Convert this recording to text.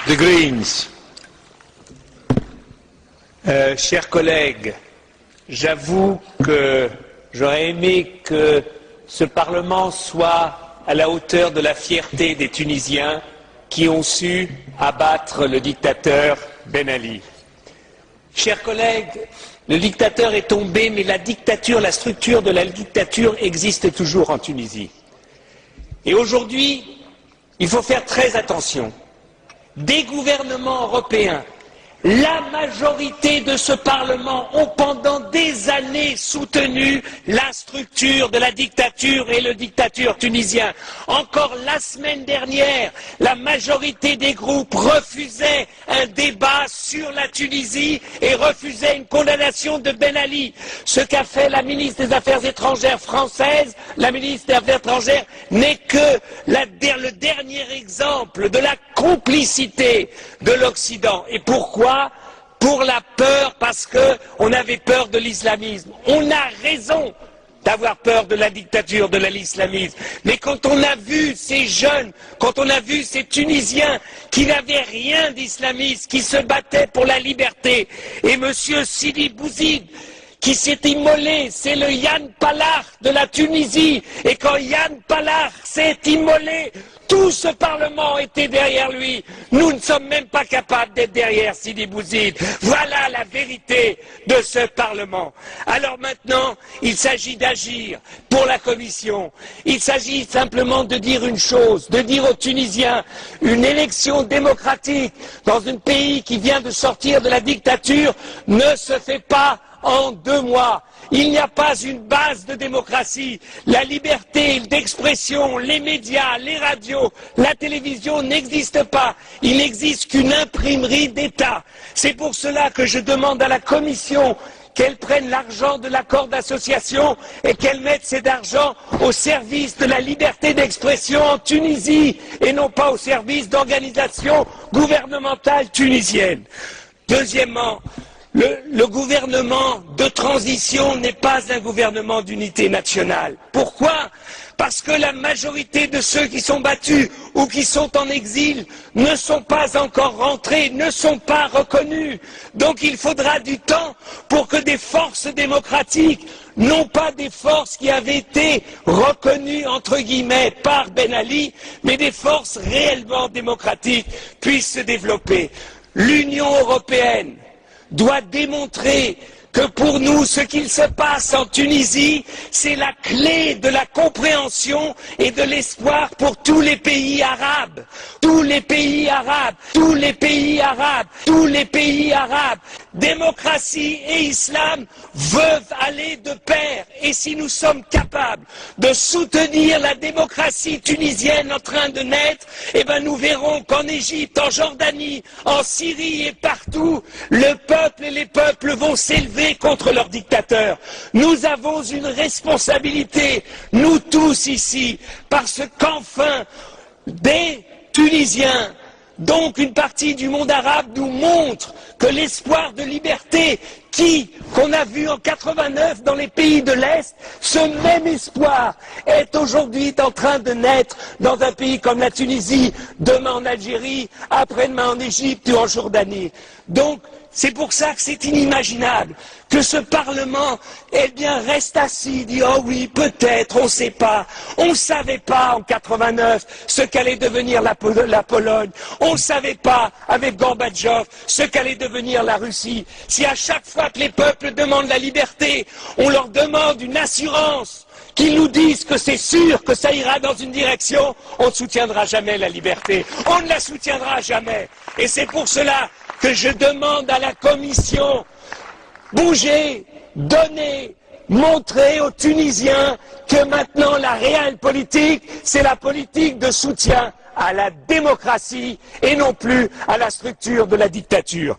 The Greens. Chers collègues, j'avoue que j'aurais aimé que ce Parlement soit à la hauteur de la fierté des Tunisiens qui ont su abattre le dictateur Ben Ali. Chers collègues, le dictateur est tombé, mais la dictature, la structure de la dictature existe toujours en Tunisie. Et aujourd'hui, il faut faire très attention. Des gouvernements européens, la majorité de ce Parlement ont pendant des années soutenu la structure de la dictature et le dictateur tunisien. Encore la semaine dernière, la majorité des groupes refusaient un débat sur la Tunisie et refusaient une condamnation de Ben Ali. Ce qu'a fait la ministre des Affaires étrangères française, la ministre des Affaires étrangères, n'est que le dernier exemple de la complicité de l'Occident. Et pourquoi ? Pour la peur, parce qu'on avait peur de l'islamisme. On a raison d'avoir peur de la dictature, de l'islamisme. Mais quand on a vu ces jeunes, quand on a vu ces Tunisiens qui n'avaient rien d'islamiste, qui se battaient pour la liberté, et M. Sidi Bouzid, qui s'est immolé, c'est le Yann Palach de la Tunisie, et quand Yann Palach s'est immolé, tout ce Parlement était derrière lui. Nous ne sommes même pas capables d'être derrière Sidi Bouzid. Voilà la vérité de ce Parlement. Alors maintenant, il s'agit d'agir pour la Commission. Il s'agit simplement de dire une chose, de dire aux Tunisiens, une élection démocratique dans un pays qui vient de sortir de la dictature ne se fait pas en 2 mois. Il n'y a pas une base de démocratie. La liberté d'expression, les médias, les radios, la télévision n'existent pas. Il n'existe qu'une imprimerie d'État. C'est pour cela que je demande à la Commission qu'elle prenne l'argent de l'accord d'association et qu'elle mette cet argent au service de la liberté d'expression en Tunisie et non pas au service d'organisations gouvernementales tunisiennes. Deuxièmement, le gouvernement de transition n'est pas un gouvernement d'unité nationale. Pourquoi ? Parce que la majorité de ceux qui sont battus ou qui sont en exil ne sont pas encore rentrés, ne sont pas reconnus. Donc il faudra du temps pour que des forces démocratiques, non pas des forces qui avaient été reconnues entre guillemets par Ben Ali, mais des forces réellement démocratiques puissent se développer. L'Union européenne doit démontrer que pour nous, ce qu'il se passe en Tunisie, c'est la clé de la compréhension et de l'espoir pour tous les pays arabes. Tous les pays arabes, tous les pays arabes, tous les pays arabes. Démocratie et islam veulent aller de pair. Et si nous sommes capables de soutenir la démocratie tunisienne en train de naître, eh ben nous verrons qu'en Égypte, en Jordanie, en Syrie et partout, le peuple et les peuples vont s'élever contre leurs dictateurs. Nous avons une responsabilité, nous tous ici, parce qu'enfin, des Tunisiens, donc une partie du monde arabe, nous montre que l'espoir de liberté qu'on a vu en 89 dans les pays de l'Est, ce même espoir est aujourd'hui en train de naître dans un pays comme la Tunisie, demain en Algérie, après-demain en Égypte ou en Jordanie. Donc, c'est pour ça que c'est inimaginable que ce Parlement, eh bien, reste assis, dit « Oh oui, peut-être, on ne sait pas. On ne savait pas en 89 ce qu'allait devenir la Pologne. On ne savait pas, avec Gorbatchev, ce qu'allait devenir la Russie. Si à chaque fois que les peuples demandent la liberté, on leur demande une assurance, qu'ils nous disent que c'est sûr que ça ira dans une direction, on ne soutiendra jamais la liberté. On ne la soutiendra jamais. Et c'est pour cela que je demande à la Commission, bougez, donnez, montrez aux Tunisiens que maintenant la réelle politique, c'est la politique de soutien à la démocratie et non plus à la structure de la dictature.